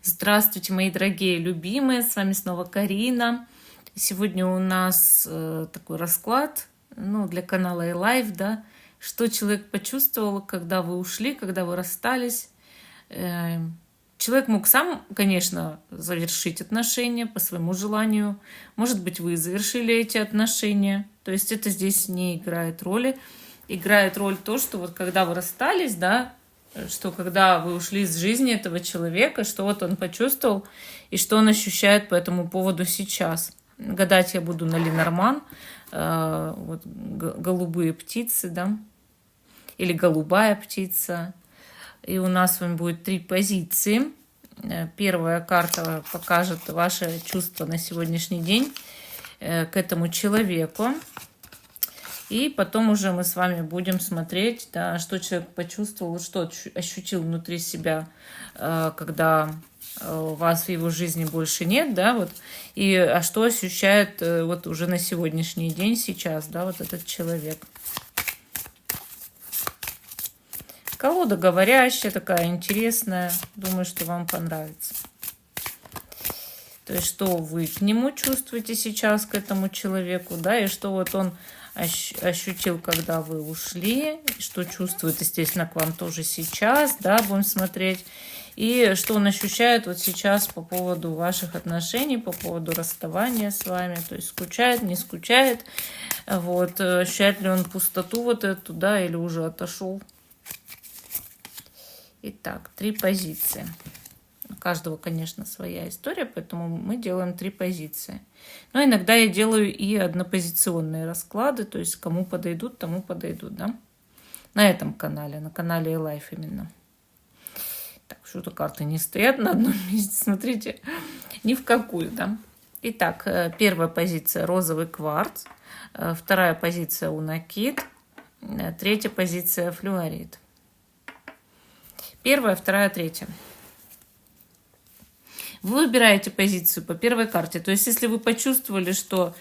Здравствуйте, мои дорогие любимые, с вами снова Карина. Сегодня у нас такой расклад, для канала iLife, да, что человек почувствовал, когда вы ушли, когда вы расстались. Э, Человек мог сам, конечно, завершить отношения по своему желанию. Может быть, вы завершили эти отношения. То есть это здесь не играет роли. Играет роль то, что вот когда вы расстались, да, что когда вы ушли из жизни этого человека, что вот он почувствовал и что он ощущает по этому поводу сейчас. Гадать я буду на Ленорман, вот голубые птицы, да, или голубая птица. И у нас с вами будет 3 позиции. Первая карта покажет ваши чувства на сегодняшний день к этому человеку. И потом уже мы с вами будем смотреть, да, что человек почувствовал, что ощутил внутри себя, когда вас в его жизни больше нет, да, вот, и что ощущает вот уже на сегодняшний день, сейчас, да, вот этот человек. Колода говорящая, такая интересная, думаю, что вам понравится. То есть, что вы к нему чувствуете сейчас, к этому человеку, да, и что вот он ощутил, когда вы ушли, что чувствует, естественно, к вам тоже сейчас, да, будем смотреть, и что он ощущает вот сейчас по поводу ваших отношений, по поводу расставания с вами, то есть скучает, не скучает, вот, ощущает ли он пустоту вот эту, да, или уже отошел. Итак, 3 позиции. У каждого, конечно, своя история, поэтому мы делаем 3 позиции. Но иногда я делаю и однопозиционные расклады, то есть кому подойдут, тому подойдут, да? На этом канале, на канале iLife именно. Так, что-то карты не стоят на одном месте, смотрите, ни в какую, да? Итак, первая позиция розовый кварц, вторая позиция унакит, третья позиция флюорит. Первая, вторая, третья. Вы выбираете позицию по первой карте. То есть, если вы почувствовали, что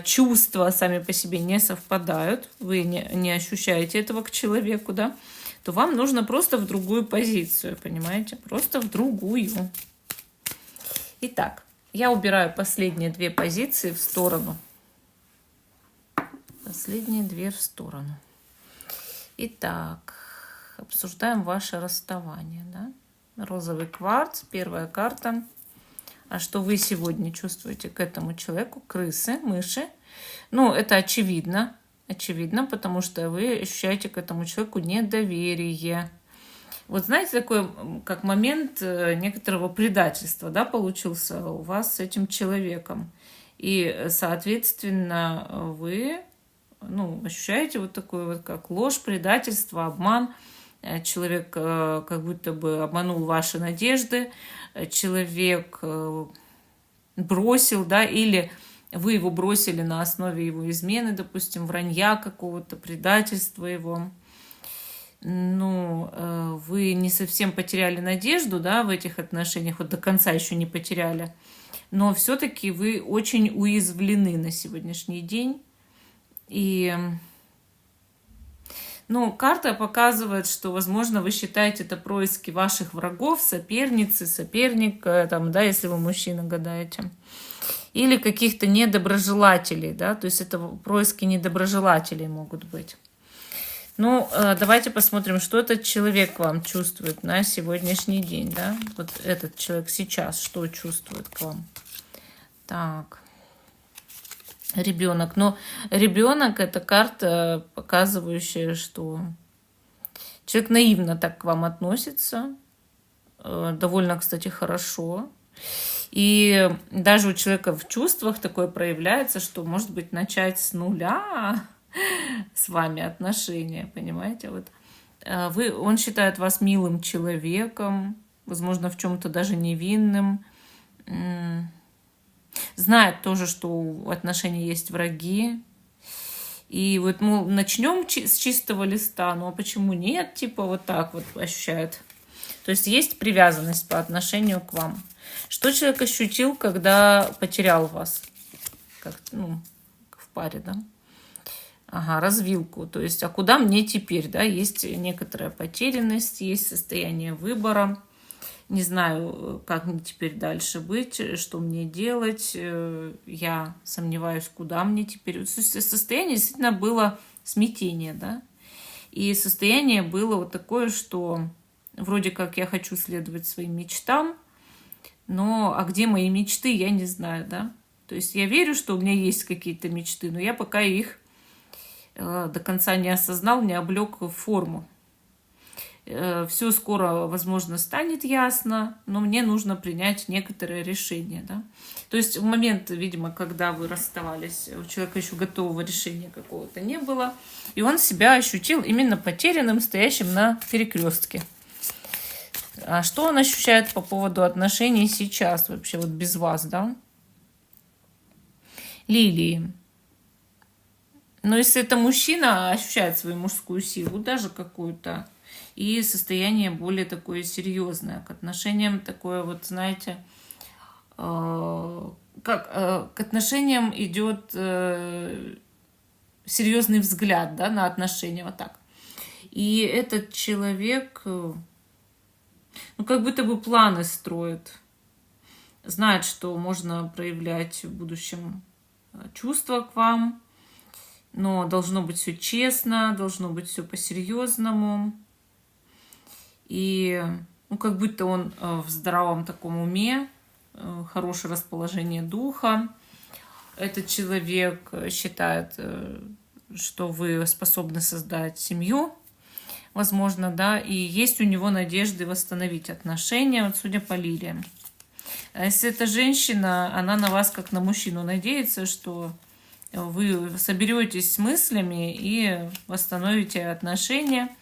чувства сами по себе не совпадают, вы не ощущаете этого к человеку, да, то вам нужно просто в другую позицию, понимаете? Просто в другую. Итак, я убираю последние 2 позиции в сторону. Последние 2 в сторону. Итак, обсуждаем ваше расставание, да? Розовый кварц, первая карта. А что вы сегодня чувствуете к этому человеку? Крысы, мыши. Ну, это очевидно. Очевидно, потому что вы ощущаете к этому человеку недоверие. Вот знаете, такой как момент некоторого предательства, да, получился у вас с этим человеком. И, соответственно, вы, ощущаете вот такой вот как ложь, предательство, обман. Человек как будто бы обманул ваши надежды, человек бросил, да, или вы его бросили на основе его измены, допустим, вранья какого-то, предательства его. Вы не совсем потеряли надежду, да, в этих отношениях, вот до конца еще не потеряли, но все-таки вы очень уязвлены на сегодняшний день. И карта показывает, что, возможно, вы считаете это происки ваших врагов, соперницы, соперника, там, да, если вы мужчина гадаете, или каких-то недоброжелателей, да, то есть это происки недоброжелателей могут быть. Давайте посмотрим, что этот человек вам чувствует на сегодняшний день, да, вот этот человек сейчас, что чувствует к вам. Так. Ребенок. Но ребенок — это карта, показывающая, что человек наивно так к вам относится. Довольно, кстати, хорошо. И даже у человека в чувствах такое проявляется, что, может быть, начать с нуля с вами отношения, понимаете? Вот он считает вас милым человеком, возможно, в чем-то даже невинным. Знает тоже, что у отношений есть враги. И вот, начнем с чистого листа, а почему нет? Типа вот так вот ощущает. То есть есть привязанность по отношению к вам. Что человек ощутил, когда потерял вас? Как, в паре, да? Ага, развилку. То есть, а куда мне теперь, да? Есть некоторая потерянность, есть состояние выбора. Не знаю, как мне теперь дальше быть, что мне делать. Я сомневаюсь, куда мне теперь. Состояние действительно было смятение, да. И состояние было вот такое, что вроде как я хочу следовать своим мечтам, но а где мои мечты, я не знаю, да. То есть я верю, что у меня есть какие-то мечты, но я пока их до конца не осознал, не облег в форму. Все скоро, возможно, станет ясно, но мне нужно принять некоторое решение. Да? То есть в момент, видимо, когда вы расставались, у человека еще готового решения какого-то не было, и он себя ощутил именно потерянным, стоящим на перекрестке. А что он ощущает по поводу отношений сейчас, вообще вот без вас, да? Лилии. Но если это мужчина, ощущает свою мужскую силу, даже какую-то, и состояние более такое серьезное, к отношениям такое, вот знаете, как к отношениям идет серьезный взгляд, да, на отношения, вот так. И этот человек, ну, как будто бы планы строит, знает, что можно проявлять в будущем чувства к вам, но должно быть все честно, должно быть все по-серьезному. И ну, как будто он в здравом таком уме, хорошее расположение духа. Этот человек считает, что вы способны создать семью, возможно, да, и есть у него надежды восстановить отношения, вот судя по лилиям. А если это женщина, она на вас как на мужчину надеется, что вы соберетесь с мыслями и восстановите отношения,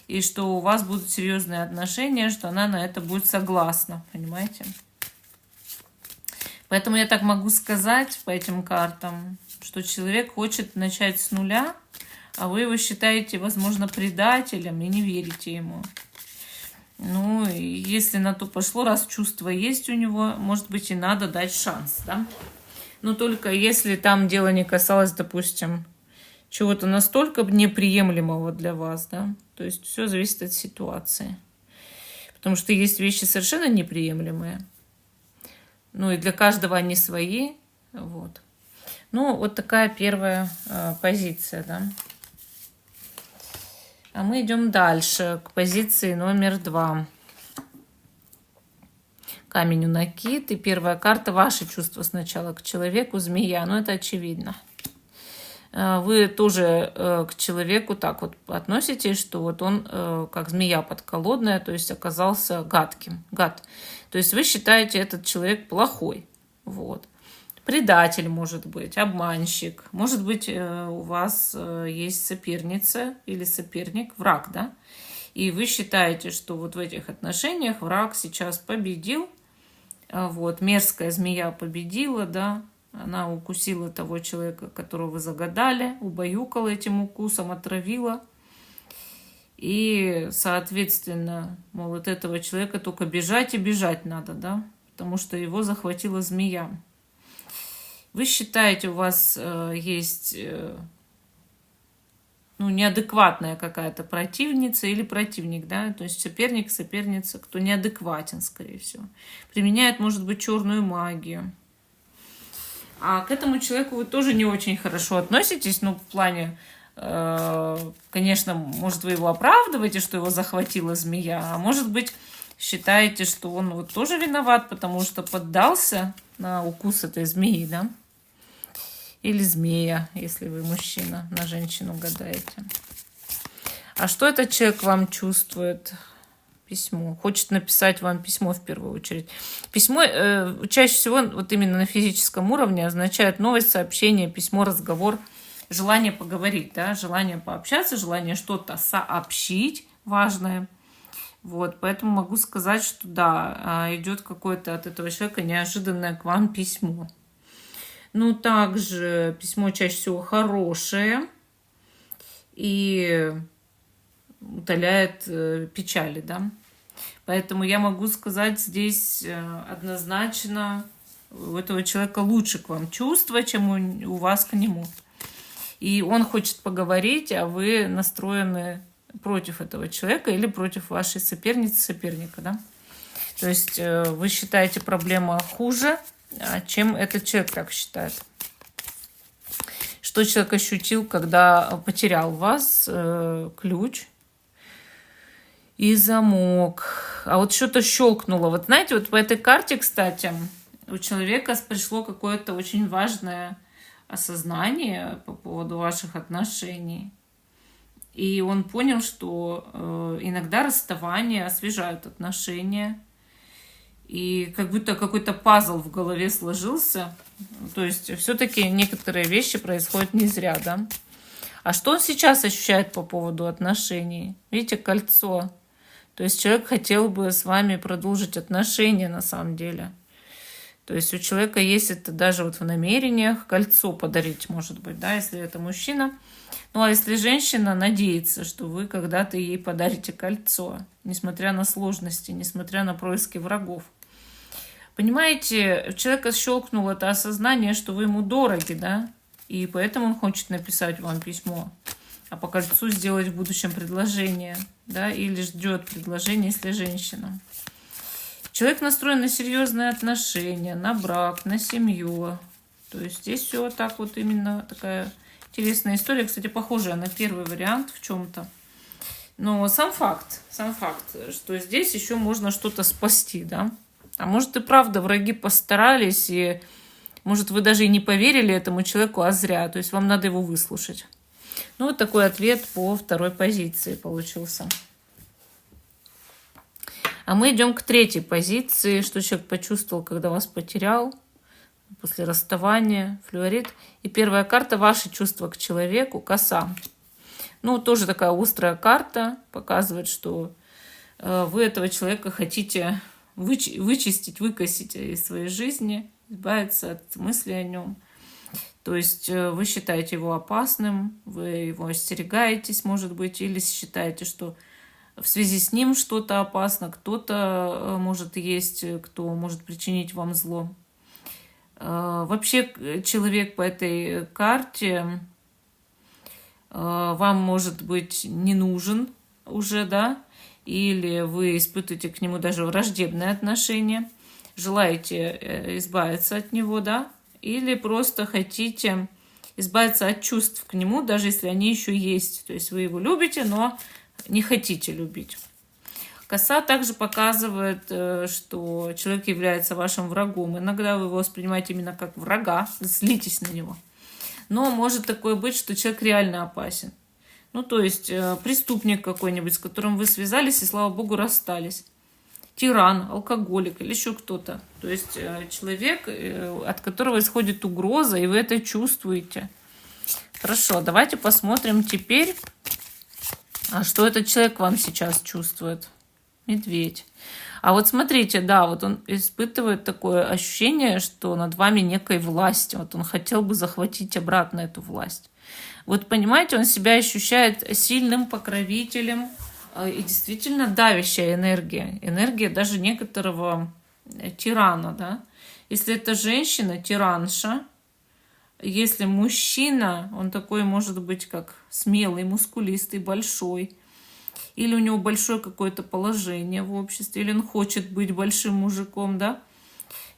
и что у вас будут серьезные отношения, что она на это будет согласна, понимаете? Поэтому я так могу сказать по этим картам, что человек хочет начать с нуля, а вы его считаете, возможно, предателем и не верите ему. Ну, и если на то пошло, раз чувство есть у него, может быть, и надо дать шанс, да? Но только если там дело не касалось, допустим, чего-то настолько неприемлемого для вас, да, то есть все зависит от ситуации. Потому что есть вещи совершенно неприемлемые. Ну и для каждого они свои. Вот. Ну, вот такая первая позиция, да. А мы идем дальше, к позиции номер 2. Камень у накид. И первая карта — ваши чувства сначала к человеку, змея. Ну, это очевидно. Вы тоже к человеку так вот относитесь, что вот он как змея подколодная, то есть оказался гадким. Гад. То есть вы считаете, этот человек плохой. Вот. Предатель может быть, обманщик. Может быть, у вас есть соперница или соперник, враг, да? И вы считаете, что вот в этих отношениях враг сейчас победил. Вот, мерзкая змея победила, да? Она укусила того человека, которого вы загадали, убаюкала этим укусом, отравила. И, соответственно, мол, от этого человека только бежать и бежать надо, да? Потому что его захватила змея. Вы считаете, у вас есть ну, неадекватная какая-то противница или противник, да? То есть соперник, соперница, кто неадекватен, скорее всего. Применяет, может быть, черную магию. А к этому человеку вы тоже не очень хорошо относитесь, ну, в плане, конечно, может, вы его оправдываете, что его захватила змея, а может быть, считаете, что он вот тоже виноват, потому что поддался на укус этой змеи, да? Или змея, если вы мужчина, на женщину гадаете. А что этот человек вам чувствует? Письмо. Хочет написать вам письмо в первую очередь. Письмо чаще всего вот именно на физическом уровне означает новость, сообщение, письмо, разговор, желание поговорить, да, желание пообщаться, желание что-то сообщить важное. Вот, поэтому могу сказать, что да, идет какое-то от этого человека неожиданное к вам письмо. Ну, также письмо чаще всего хорошее и утоляет печали, да. Поэтому я могу сказать здесь однозначно, у этого человека лучше к вам чувства, чем у вас к нему. И он хочет поговорить, а вы настроены против этого человека или против вашей соперницы, соперника, да. То есть вы считаете проблема хуже, чем этот человек так считает. Что человек ощутил, когда потерял вас, ключ и замок. А вот что-то щелкнуло. Вот знаете, вот по этой карте, кстати, у человека пришло какое-то очень важное осознание по поводу ваших отношений. И он понял, что иногда расставания освежают отношения. И как будто какой-то пазл в голове сложился. То есть все-таки некоторые вещи происходят не зря, да? А что он сейчас ощущает по поводу отношений? Видите, кольцо. То есть человек хотел бы с вами продолжить отношения на самом деле. То есть у человека есть это даже вот в намерениях кольцо подарить, может быть, да, если это мужчина. Ну, а если женщина надеется, что вы когда-то ей подарите кольцо, несмотря на сложности, несмотря на происки врагов. Понимаете, у человека щелкнуло это осознание, что вы ему дороги, да, и поэтому он хочет написать вам письмо, а по кольцу сделать в будущем предложение, да, или ждет предложение, если женщина. Человек настроен на серьезные отношения, на брак, на семью. То есть здесь все так вот именно такая интересная история. Кстати, похожая на первый вариант в чем-то. Но сам факт, что здесь еще можно что-то спасти, да. А может и правда враги постарались, и может вы даже и не поверили этому человеку, а зря. То есть вам надо его выслушать. Ну вот такой ответ по второй позиции получился. А мы идем к третьей позиции. Что человек почувствовал, когда вас потерял после расставания, флюорит. И первая карта — ваши чувства к человеку, коса. Ну, тоже такая острая карта. Показывает, что вы этого человека хотите вычистить, выкосить из своей жизни, избавиться от мысли о нем. То есть вы считаете его опасным, вы его остерегаетесь, может быть, или считаете, что в связи с ним что-то опасно, кто-то может есть, кто может причинить вам зло. Вообще человек по этой карте вам может быть не нужен уже, да, или вы испытываете к нему даже враждебное отношение, желаете избавиться от него, да, или просто хотите избавиться от чувств к нему, даже если они еще есть. То есть вы его любите, но не хотите любить. Коса также показывает, что человек является вашим врагом. Иногда вы его воспринимаете именно как врага, злитесь на него. Но может такое быть, что человек реально опасен. Ну, то есть преступник какой-нибудь, с которым вы связались и, слава богу, расстались. Тиран, алкоголик или еще кто-то. То есть человек, от которого исходит угроза, и вы это чувствуете. Хорошо, давайте посмотрим теперь, что этот человек вам сейчас чувствует. Медведь. А вот смотрите, да, вот он испытывает такое ощущение, что над вами некой власть. Вот он хотел бы захватить обратно эту власть. Вот понимаете, он себя ощущает сильным покровителем и действительно давящая энергия. Энергия даже некоторого тирана, да. Если это женщина, тиранша. Если мужчина, он такой может быть как смелый, мускулистый, большой. Или у него большое какое-то положение в обществе, или он хочет быть большим мужиком, да.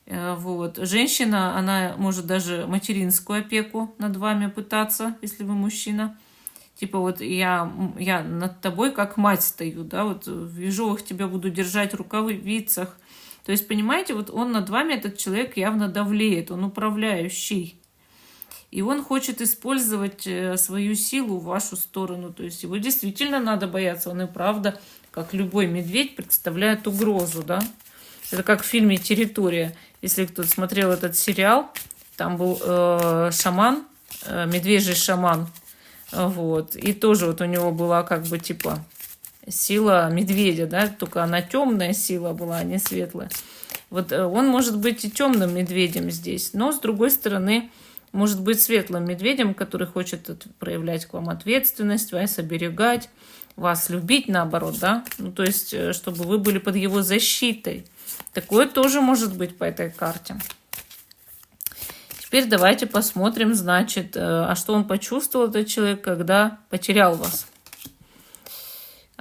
Вот. Женщина, она может даже материнскую опеку над вами пытаться, если вы мужчина. Типа вот я над тобой как мать стою, да, вот в ежовых тебя буду держать в рукавицах. То есть, понимаете, вот он над вами, этот человек явно давлеет, он управляющий. И он хочет использовать свою силу в вашу сторону. То есть его действительно надо бояться. Он и правда, как любой медведь, представляет угрозу, да. Это как в фильме «Территория». Если кто-то смотрел этот сериал, там был шаман, медвежий шаман. Вот. И тоже вот у него была как бы типа сила медведя, да, только она темная сила была, а не светлая. Вот он может быть и темным медведем здесь, но с другой стороны может быть светлым медведем, который хочет проявлять к вам ответственность, вас оберегать, вас любить, наоборот, да, ну, то есть, чтобы вы были под его защитой. Такое тоже может быть по этой карте. Теперь давайте посмотрим, значит, а что он почувствовал, этот человек, когда потерял вас.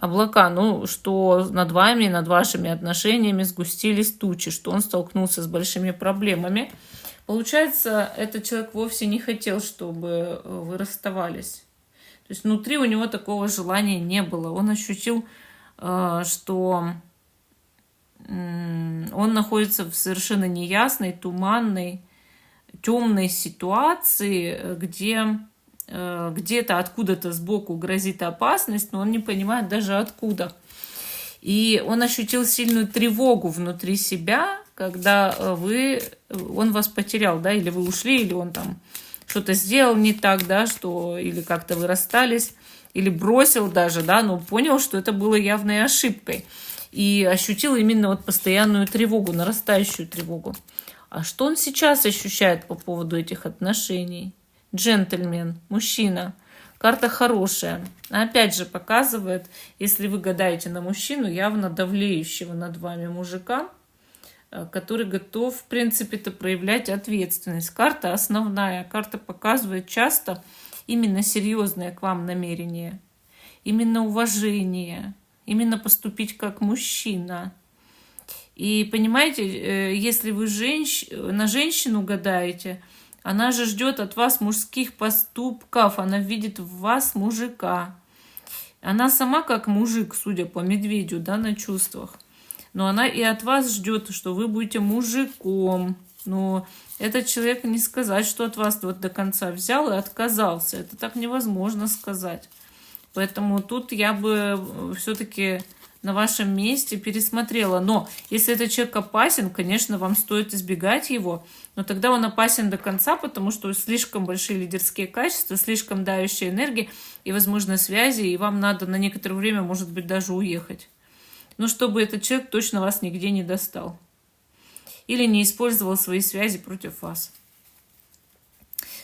Облака, ну, что над вами, над вашими отношениями сгустились тучи, что он столкнулся с большими проблемами. Получается, этот человек вовсе не хотел, чтобы вы расставались. То есть внутри у него такого желания не было. Он ощутил, что он находится в совершенно неясной, туманной, темной ситуации, где где-то откуда-то сбоку грозит опасность, но он не понимает даже откуда. И он ощутил сильную тревогу внутри себя, когда он вас потерял, да, или вы ушли, или он там что-то сделал не так, да, что, или как-то вы расстались, или бросил даже, да, но понял, что это было явной ошибкой. И ощутил именно вот постоянную тревогу, нарастающую тревогу. А что он сейчас ощущает по поводу этих отношений? Джентльмен, мужчина. Карта хорошая. Опять же показывает, если вы гадаете на мужчину, явно давлеющего над вами мужика, который готов, в принципе-то, проявлять ответственность. Карта основная. Карта показывает часто именно серьезное к вам намерение, именно уважение, именно поступить как мужчина. И понимаете, если вы на женщину гадаете, она же ждет от вас мужских поступков, она видит в вас мужика. Она сама как мужик, судя по медведю, да, на чувствах. Но она и от вас ждет, что вы будете мужиком. Но этот человек не сказать, что от вас вот до конца взял и отказался. Это так невозможно сказать. Поэтому тут я бы все-таки на вашем месте пересмотрела. Но если этот человек опасен, конечно, вам стоит избегать его. Но тогда он опасен до конца, потому что слишком большие лидерские качества, слишком давящая энергия и, возможно, связи, и вам надо на некоторое время, может быть, даже уехать. Но чтобы этот человек точно вас нигде не достал. Или не использовал свои связи против вас.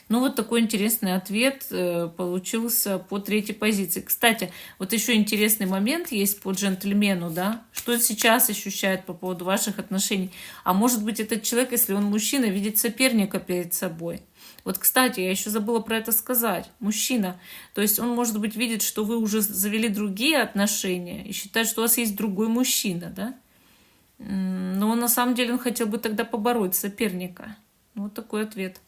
Ну, вот такой интересный ответ получился по третьей позиции. Кстати, вот еще интересный момент есть по джентльмену, да? Что он сейчас ощущает по поводу ваших отношений? А может быть, этот человек, если он мужчина, видит соперника перед собой? Вот, кстати, я еще забыла про это сказать. Мужчина. То есть он, может быть, видит, что вы уже завели другие отношения и считает, что у вас есть другой мужчина, да? Но на самом деле он хотел бы тогда побороть соперника. Вот такой ответ.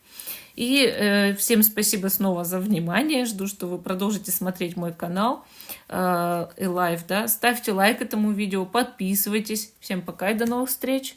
И всем спасибо снова за внимание. Жду, что вы продолжите смотреть мой канал Live, да. Ставьте лайк этому видео, подписывайтесь. Всем пока и до новых встреч.